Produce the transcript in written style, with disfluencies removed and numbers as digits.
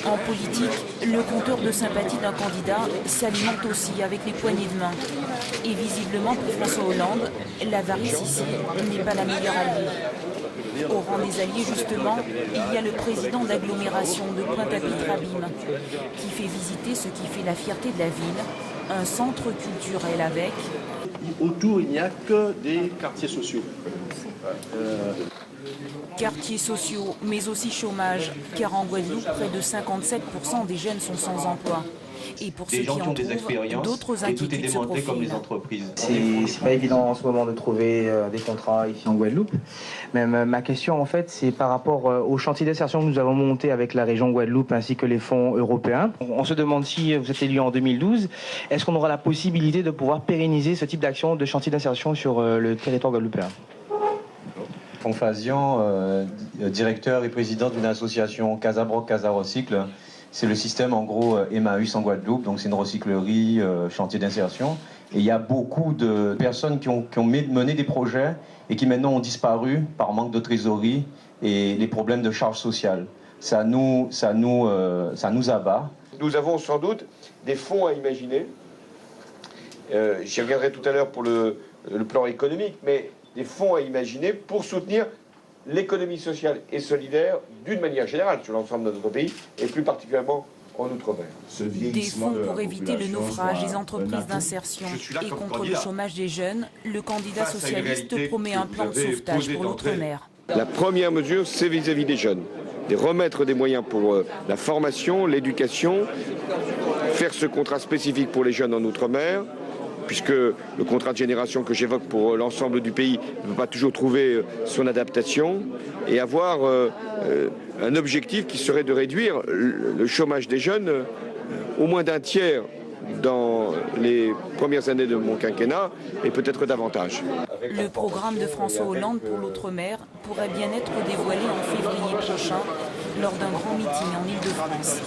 En politique, le compteur de sympathie d'un candidat s'alimente aussi avec les poignées de main. Et visiblement pour François Hollande, l'avarice ici n'est pas la meilleure alliée. Au rang des alliés justement, il y a le président d'agglomération de Pointe-à-Pitre-Abîme qui fait visiter ce qui fait la fierté de la ville, un centre culturel avec... Autour, il n'y a que des quartiers sociaux. Quartiers sociaux, mais aussi chômage, car en Guadeloupe, près de 57% des jeunes sont sans emploi. Et pour ceux qui en trouvent, d'autres inquiétudes se profilent. C'est pas évident en ce moment de trouver des contrats ici en Guadeloupe. Mais ma question en fait, c'est par rapport au chantier d'insertion que nous avons monté avec la région Guadeloupe ainsi que les fonds européens. On se demande si vous êtes élu en 2012, est-ce qu'on aura la possibilité de pouvoir pérenniser ce type d'action de chantier d'insertion sur le territoire guadeloupéen? Fonfazian, directeur et président d'une association Casabroc Casa Recycle. C'est le système en gros Emmaüs en Guadeloupe, donc c'est une recyclerie, chantier d'insertion. Et il y a beaucoup de personnes qui ont mené des projets et qui maintenant ont disparu par manque de trésorerie et les problèmes de charges sociales. Ça nous abat. Nous avons sans doute des fonds à imaginer. J'y reviendrai tout à l'heure pour le plan économique, mais des fonds à imaginer pour soutenir l'économie sociale et solidaire d'une manière générale sur l'ensemble de notre pays et plus particulièrement en Outre-mer. Des fonds pour éviter le naufrage des entreprises d'insertion et contre le chômage des jeunes, le candidat socialiste promet un plan de sauvetage pour l'Outre-mer. La première mesure, c'est vis-à-vis des jeunes. De remettre des moyens pour la formation, l'éducation, faire ce contrat spécifique pour les jeunes en Outre-mer, puisque le contrat de génération que j'évoque pour l'ensemble du pays ne peut pas toujours trouver son adaptation, et avoir un objectif qui serait de réduire le chômage des jeunes au moins d'un tiers dans les premières années de mon quinquennat, et peut-être davantage. Le programme de François Hollande pour l'Outre-mer pourrait bien être dévoilé en février prochain lors d'un grand meeting en Île-de-France.